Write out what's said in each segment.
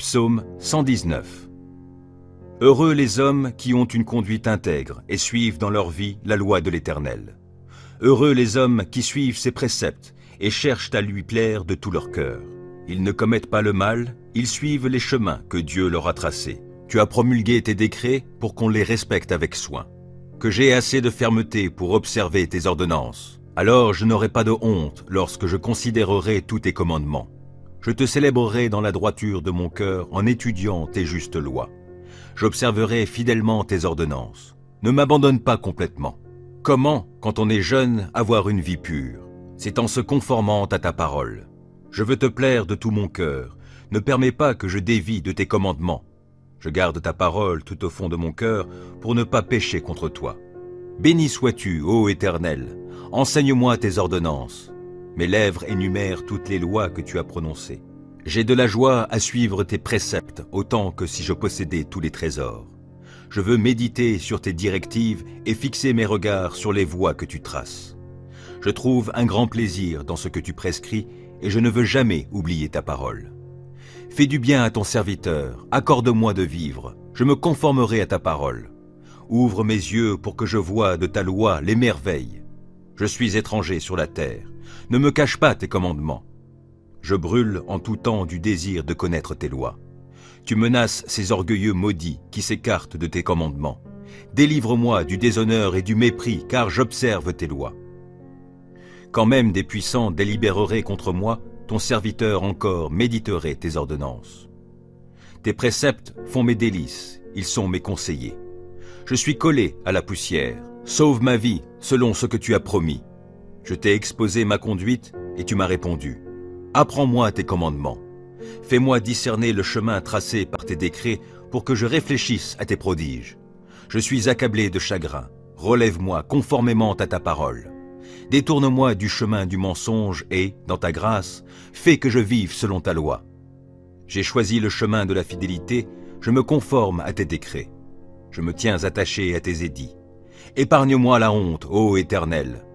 Psaume 119. Heureux les hommes qui ont une conduite intègre et suivent dans leur vie la loi de l'Éternel. Heureux les hommes qui suivent ses préceptes et cherchent à lui plaire de tout leur cœur. Ils ne commettent pas le mal, ils suivent les chemins que Dieu leur a tracés. Tu as promulgué tes décrets pour qu'on les respecte avec soin. Que j'ai assez de fermeté pour observer tes ordonnances. Alors je n'aurai pas de honte lorsque je considérerai tous tes commandements. Je te célébrerai dans la droiture de mon cœur en étudiant tes justes lois. J'observerai fidèlement tes ordonnances. Ne m'abandonne pas complètement. Comment, quand on est jeune, avoir une vie pure? C'est en se conformant à ta parole. Je veux te plaire de tout mon cœur. Ne permets pas que je dévie de tes commandements. Je garde ta parole tout au fond de mon cœur pour ne pas pécher contre toi. Béni sois-tu, ô Éternel. Enseigne-moi tes ordonnances. Mes lèvres énumèrent toutes les lois que tu as prononcées. J'ai de la joie à suivre tes préceptes, autant que si je possédais tous les trésors. Je veux méditer sur tes directives et fixer mes regards sur les voies que tu traces. Je trouve un grand plaisir dans ce que tu prescris et je ne veux jamais oublier ta parole. Fais du bien à ton serviteur, accorde-moi de vivre, je me conformerai à ta parole. Ouvre mes yeux pour que je voie de ta loi les merveilles. Je suis étranger sur la terre, ne me cache pas tes commandements. Je brûle en tout temps du désir de connaître tes lois. Tu menaces ces orgueilleux maudits qui s'écartent de tes commandements. Délivre-moi du déshonneur et du mépris, car j'observe tes lois. Quand même des puissants délibéreraient contre moi, ton serviteur encore méditerait tes ordonnances. Tes préceptes font mes délices, ils sont mes conseillers. Je suis collé à la poussière, sauve ma vie selon ce que tu as promis. Je t'ai exposé ma conduite et tu m'as répondu. Apprends-moi tes commandements. Fais-moi discerner le chemin tracé par tes décrets pour que je réfléchisse à tes prodiges. Je suis accablé de chagrin. Relève-moi conformément à ta parole. Détourne-moi du chemin du mensonge et, dans ta grâce, fais que je vive selon ta loi. J'ai choisi le chemin de la fidélité, je me conforme à tes décrets. Je me tiens attaché à tes édits. Épargne-moi la honte, ô Éternel.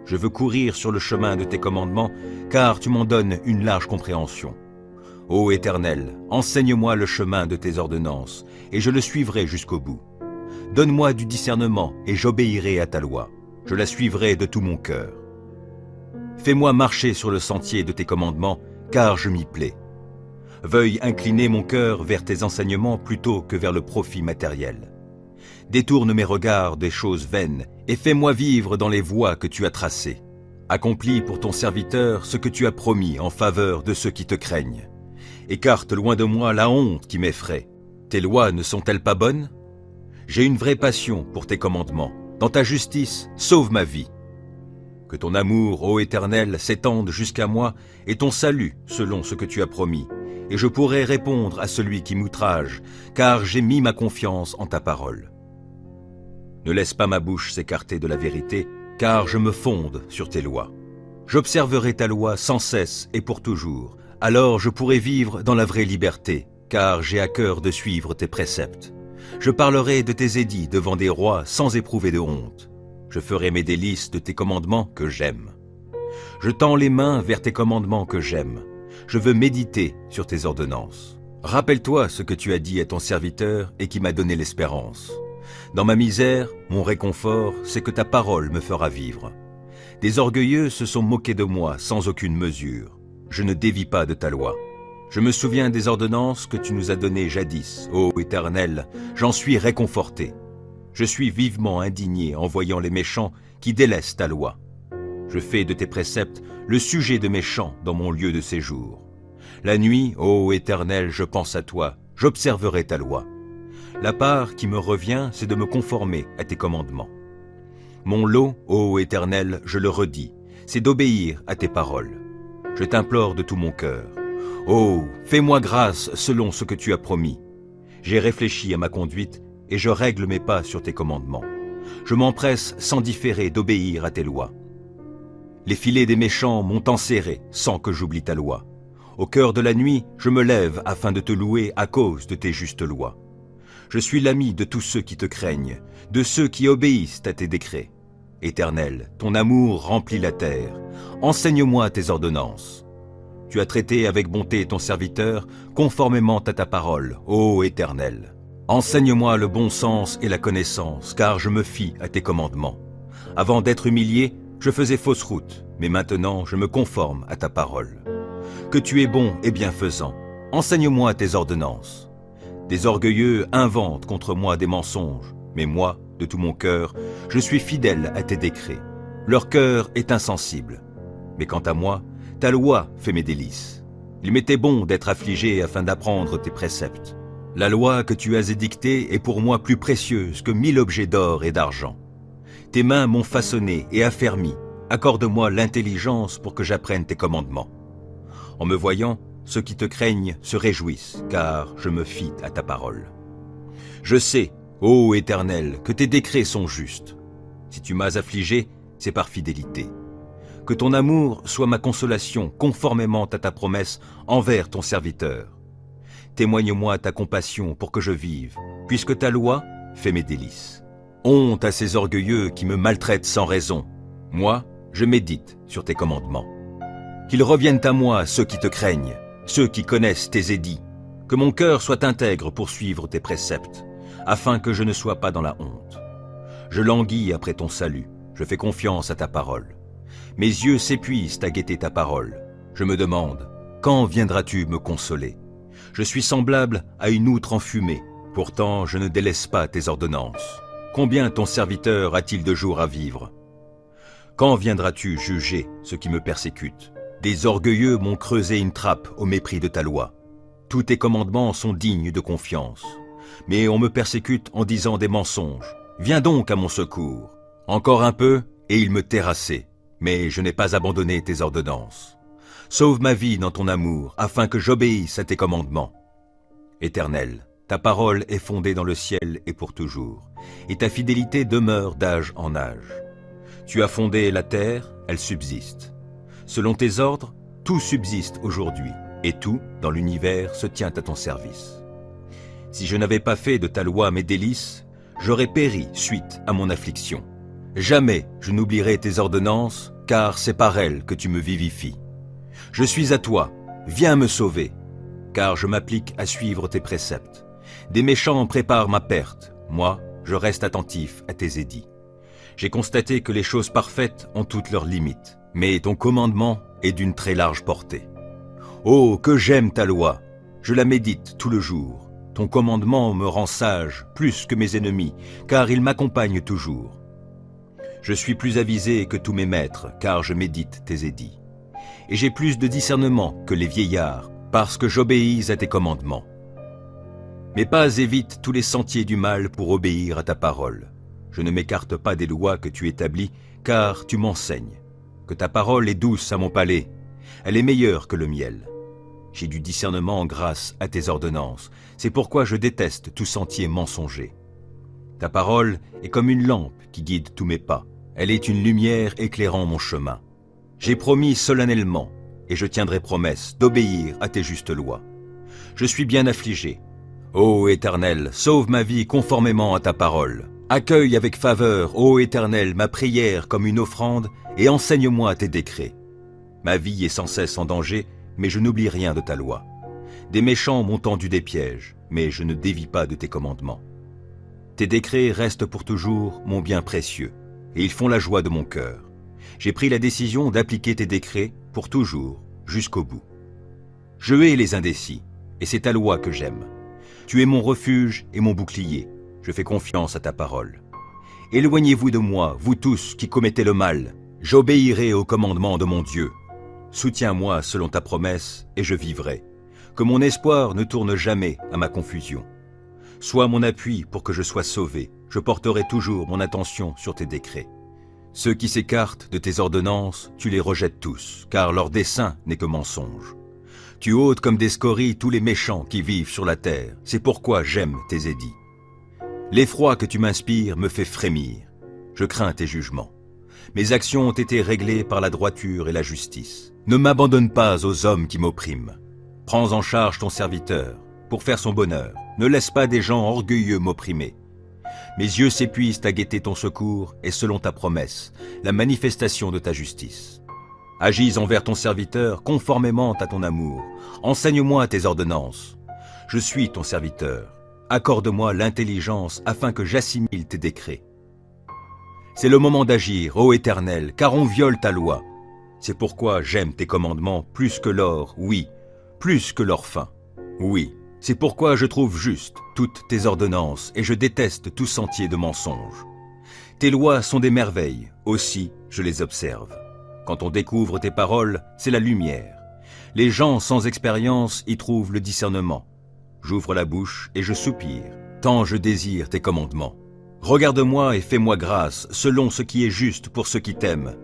Je veux courir sur le chemin de tes commandements, car tu m'en donnes une large compréhension. Ô Éternel, enseigne-moi le chemin de tes ordonnances, et je le suivrai jusqu'au bout. Donne-moi du discernement, et j'obéirai à ta loi. Je la suivrai de tout mon cœur. Fais-moi marcher sur le sentier de tes commandements, car je m'y plais. Veuille incliner mon cœur vers tes enseignements plutôt que vers le profit matériel. Détourne mes regards des choses vaines et fais-moi vivre dans les voies que tu as tracées. Accomplis pour ton serviteur ce que tu as promis en faveur de ceux qui te craignent. Écarte loin de moi la honte qui m'effraie. Tes lois ne sont-elles pas bonnes? J'ai une vraie passion pour tes commandements. Dans ta justice, sauve ma vie. Que ton amour, ô Éternel, s'étende jusqu'à moi et ton salut selon ce que tu as promis. Et je pourrai répondre à celui qui m'outrage, car j'ai mis ma confiance en ta parole. Ne laisse pas ma bouche s'écarter de la vérité, car je me fonde sur tes lois. J'observerai ta loi sans cesse et pour toujours, alors je pourrai vivre dans la vraie liberté, car j'ai à cœur de suivre tes préceptes. Je parlerai de tes édits devant des rois sans éprouver de honte. Je ferai mes délices de tes commandements que j'aime. Je tends les mains vers tes commandements que j'aime. Je veux méditer sur tes ordonnances. Rappelle-toi ce que tu as dit à ton serviteur et qui m'a donné l'espérance. Dans ma misère, mon réconfort, c'est que ta parole me fera vivre. Des orgueilleux se sont moqués de moi sans aucune mesure. Je ne dévie pas de ta loi. Je me souviens des ordonnances que tu nous as données jadis, ô Éternel, j'en suis réconforté. Je suis vivement indigné en voyant les méchants qui délaissent ta loi. Je fais de tes préceptes le sujet de mes chants dans mon lieu de séjour. La nuit, ô Éternel, je pense à toi, j'observerai ta loi. La part qui me revient, c'est de me conformer à tes commandements. Mon lot, ô Éternel, je le redis, c'est d'obéir à tes paroles. Je t'implore de tout mon cœur. Oh, fais-moi grâce selon ce que tu as promis. J'ai réfléchi à ma conduite et je règle mes pas sur tes commandements. Je m'empresse sans différer d'obéir à tes lois. Les filets des méchants m'ont enserré sans que j'oublie ta loi. Au cœur de la nuit, je me lève afin de te louer à cause de tes justes lois. Je suis l'ami de tous ceux qui te craignent, de ceux qui obéissent à tes décrets. Éternel, ton amour remplit la terre. Enseigne-moi tes ordonnances. Tu as traité avec bonté ton serviteur, conformément à ta parole, ô Éternel. Enseigne-moi le bon sens et la connaissance, car je me fie à tes commandements. Avant d'être humilié, je faisais fausse route, mais maintenant je me conforme à ta parole. Que tu es bon et bienfaisant, enseigne-moi tes ordonnances. Des orgueilleux inventent contre moi des mensonges, mais moi, de tout mon cœur, je suis fidèle à tes décrets. Leur cœur est insensible. Mais quant à moi, ta loi fait mes délices. Il m'était bon d'être affligé afin d'apprendre tes préceptes. La loi que tu as édictée est pour moi plus précieuse que 1000 objets d'or et d'argent. Tes mains m'ont façonné et affermi. Accorde-moi l'intelligence pour que j'apprenne tes commandements. En me voyant, ceux qui te craignent se réjouissent, car je me fie à ta parole. Je sais, ô Éternel, que tes décrets sont justes. Si tu m'as affligé, c'est par fidélité. Que ton amour soit ma consolation conformément à ta promesse envers ton serviteur. Témoigne-moi ta compassion pour que je vive, puisque ta loi fait mes délices. Honte à ces orgueilleux qui me maltraitent sans raison. Moi, je médite sur tes commandements. Qu'ils reviennent à moi ceux qui te craignent, ceux qui connaissent tes édits. Que mon cœur soit intègre pour suivre tes préceptes, afin que je ne sois pas dans la honte. Je languis après ton salut, je fais confiance à ta parole. Mes yeux s'épuisent à guetter ta parole. Je me demande, quand viendras-tu me consoler? Je suis semblable à une outre enfumée, pourtant je ne délaisse pas tes ordonnances. Combien ton serviteur a-t-il de jours à vivre? Quand viendras-tu juger ceux qui me persécutent? Des orgueilleux m'ont creusé une trappe au mépris de ta loi. Tous tes commandements sont dignes de confiance. Mais on me persécute en disant des mensonges. Viens donc à mon secours. Encore un peu, et il me terrassait. Mais je n'ai pas abandonné tes ordonnances. Sauve ma vie dans ton amour, afin que j'obéisse à tes commandements. Éternel, ta parole est fondée dans le ciel et pour toujours, et ta fidélité demeure d'âge en âge. Tu as fondé la terre, elle subsiste. Selon tes ordres, tout subsiste aujourd'hui, et tout, dans l'univers, se tient à ton service. Si je n'avais pas fait de ta loi mes délices, j'aurais péri suite à mon affliction. Jamais je n'oublierai tes ordonnances, car c'est par elles que tu me vivifies. Je suis à toi, viens me sauver, car je m'applique à suivre tes préceptes. Des méchants préparent ma perte, moi, je reste attentif à tes édits. J'ai constaté que les choses parfaites ont toutes leurs limites, mais ton commandement est d'une très large portée. Oh, que j'aime ta loi, je la médite tout le jour. Ton commandement me rend sage plus que mes ennemis, car il m'accompagne toujours. Je suis plus avisé que tous mes maîtres, car je médite tes édits. Et j'ai plus de discernement que les vieillards, parce que j'obéis à tes commandements. Mes pas évitent tous les sentiers du mal pour obéir à ta parole. Je ne m'écarte pas des lois que tu établis, car tu m'enseignes. Que ta parole est douce à mon palais, elle est meilleure que le miel. J'ai du discernement grâce à tes ordonnances, c'est pourquoi je déteste tout sentier mensonger. Ta parole est comme une lampe qui guide tous mes pas. Elle est une lumière éclairant mon chemin. J'ai promis solennellement, et je tiendrai promesse, d'obéir à tes justes lois. Je suis bien affligé. Ô Éternel, sauve ma vie conformément à ta parole. Accueille avec faveur, ô Éternel, ma prière comme une offrande, et enseigne-moi tes décrets. Ma vie est sans cesse en danger, mais je n'oublie rien de ta loi. Des méchants m'ont tendu des pièges, mais je ne dévie pas de tes commandements. Tes décrets restent pour toujours mon bien précieux, et ils font la joie de mon cœur. J'ai pris la décision d'appliquer tes décrets pour toujours, jusqu'au bout. Je hais les indécis, et c'est ta loi que j'aime. Tu es mon refuge et mon bouclier, je fais confiance à ta parole. Éloignez-vous de moi, vous tous qui commettez le mal, j'obéirai au commandement de mon Dieu. Soutiens-moi selon ta promesse, et je vivrai. Que mon espoir ne tourne jamais à ma confusion. Sois mon appui pour que je sois sauvé, je porterai toujours mon attention sur tes décrets. Ceux qui s'écartent de tes ordonnances, tu les rejettes tous, car leur dessein n'est que mensonge. Tu ôtes comme des scories tous les méchants qui vivent sur la terre, c'est pourquoi j'aime tes édits. L'effroi que tu m'inspires me fait frémir, je crains tes jugements. Mes actions ont été réglées par la droiture et la justice. Ne m'abandonne pas aux hommes qui m'oppriment. Prends en charge ton serviteur, pour faire son bonheur. Ne laisse pas des gens orgueilleux m'opprimer. Mes yeux s'épuisent à guetter ton secours et selon ta promesse, la manifestation de ta justice. Agis envers ton serviteur conformément à ton amour. Enseigne-moi tes ordonnances. Je suis ton serviteur. Accorde-moi l'intelligence afin que j'assimile tes décrets. C'est le moment d'agir, ô Éternel, car on viole ta loi. C'est pourquoi j'aime tes commandements plus que l'or, oui, plus que l'or fin. Oui, c'est pourquoi je trouve juste toutes tes ordonnances et je déteste tout sentier de mensonge. Tes lois sont des merveilles, aussi je les observe. Quand on découvre tes paroles, c'est la lumière. Les gens sans expérience y trouvent le discernement. J'ouvre la bouche et je soupire, tant je désire tes commandements. Regarde-moi et fais-moi grâce, selon ce qui est juste pour ceux qui t'aiment.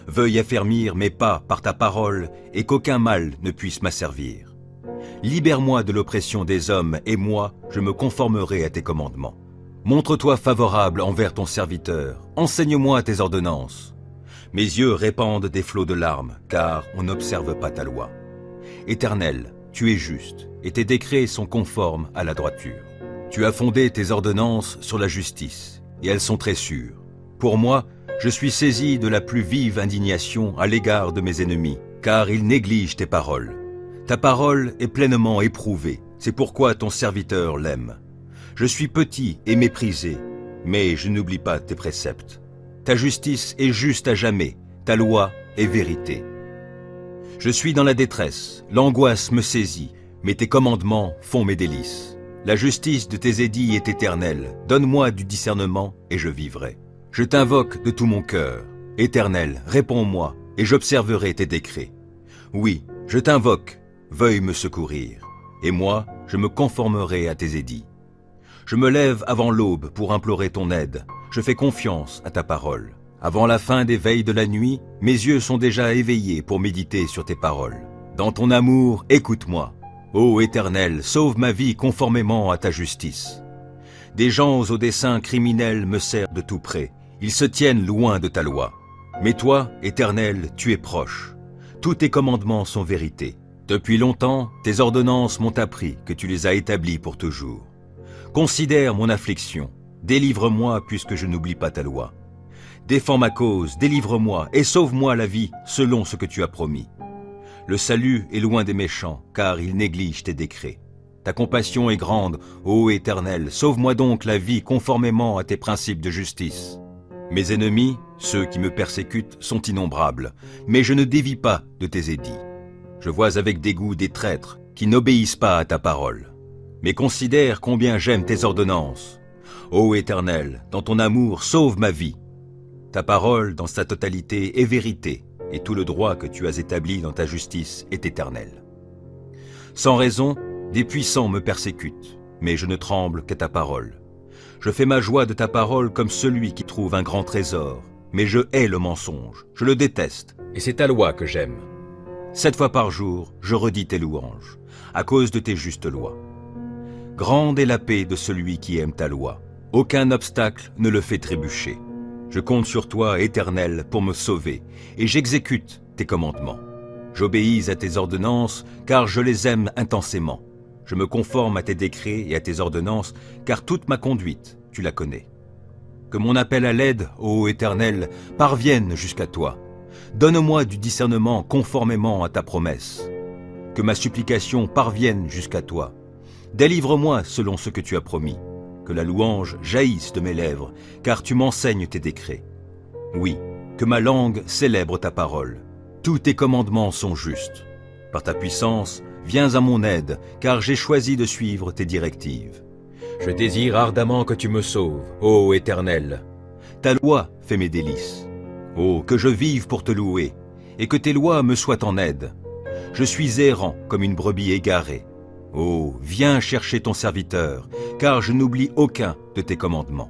Veuille affermir mes pas par ta parole et qu'aucun mal ne puisse m'asservir. Libère-moi de l'oppression des hommes et moi, je me conformerai à tes commandements. Montre-toi favorable envers ton serviteur, enseigne-moi tes ordonnances. Mes yeux répandent des flots de larmes, car on n'observe pas ta loi. Éternel, tu es juste, et tes décrets sont conformes à la droiture. Tu as fondé tes ordonnances sur la justice, et elles sont très sûres. Pour moi, je suis saisi de la plus vive indignation à l'égard de mes ennemis, car ils négligent tes paroles. Ta parole est pleinement éprouvée, c'est pourquoi ton serviteur l'aime. Je suis petit et méprisé, mais je n'oublie pas tes préceptes. Ta justice est juste à jamais, ta loi est vérité. Je suis dans la détresse, l'angoisse me saisit, mais tes commandements font mes délices. La justice de tes édits est éternelle, donne-moi du discernement et je vivrai. Je t'invoque de tout mon cœur. Éternel, réponds-moi et j'observerai tes décrets. Oui, je t'invoque, veuille me secourir, et moi, je me conformerai à tes édits. Je me lève avant l'aube pour implorer ton aide, je fais confiance à ta parole. Avant la fin des veilles de la nuit, mes yeux sont déjà éveillés pour méditer sur tes paroles. Dans ton amour, écoute-moi. Ô Éternel, sauve ma vie conformément à ta justice. Des gens aux desseins criminels me servent de tout près. Ils se tiennent loin de ta loi. Mais toi, Éternel, tu es proche. Tous tes commandements sont vérité. Depuis longtemps, tes ordonnances m'ont appris que tu les as établies pour toujours. Considère mon affliction. Délivre-moi puisque je n'oublie pas ta loi. Défends ma cause, délivre-moi et sauve-moi la vie selon ce que tu as promis. Le salut est loin des méchants, car ils négligent tes décrets. Ta compassion est grande, ô Éternel, sauve-moi donc la vie conformément à tes principes de justice. Mes ennemis, ceux qui me persécutent, sont innombrables, mais je ne dévie pas de tes édits. Je vois avec dégoût des traîtres qui n'obéissent pas à ta parole. Mais considère combien j'aime tes ordonnances. Ô Éternel, dans ton amour, sauve ma vie. Ta parole, dans sa totalité, est vérité, et tout le droit que tu as établi dans ta justice est éternel. Sans raison, des puissants me persécutent, mais je ne tremble qu'à ta parole. Je fais ma joie de ta parole comme celui qui trouve un grand trésor, mais je hais le mensonge, je le déteste, et c'est ta loi que j'aime. 7 fois par jour, je redis tes louanges, à cause de tes justes lois. Grande est la paix de celui qui aime ta loi, aucun obstacle ne le fait trébucher. Je compte sur toi, Éternel, pour me sauver, et j'exécute tes commandements. J'obéis à tes ordonnances, car je les aime intensément. Je me conforme à tes décrets et à tes ordonnances, car toute ma conduite, tu la connais. Que mon appel à l'aide, ô Éternel, parvienne jusqu'à toi. Donne-moi du discernement conformément à ta promesse. Que ma supplication parvienne jusqu'à toi. Délivre-moi selon ce que tu as promis. Que la louange jaillisse de mes lèvres, car tu m'enseignes tes décrets. Oui, que ma langue célèbre ta parole. Tous tes commandements sont justes. Par ta puissance, viens à mon aide, car j'ai choisi de suivre tes directives. Je désire ardemment que tu me sauves, ô Éternel. Ta loi fait mes délices. Oh, que je vive pour te louer, et que tes lois me soient en aide. Je suis errant comme une brebis égarée. Oh, viens chercher ton serviteur, car je n'oublie aucun de tes commandements.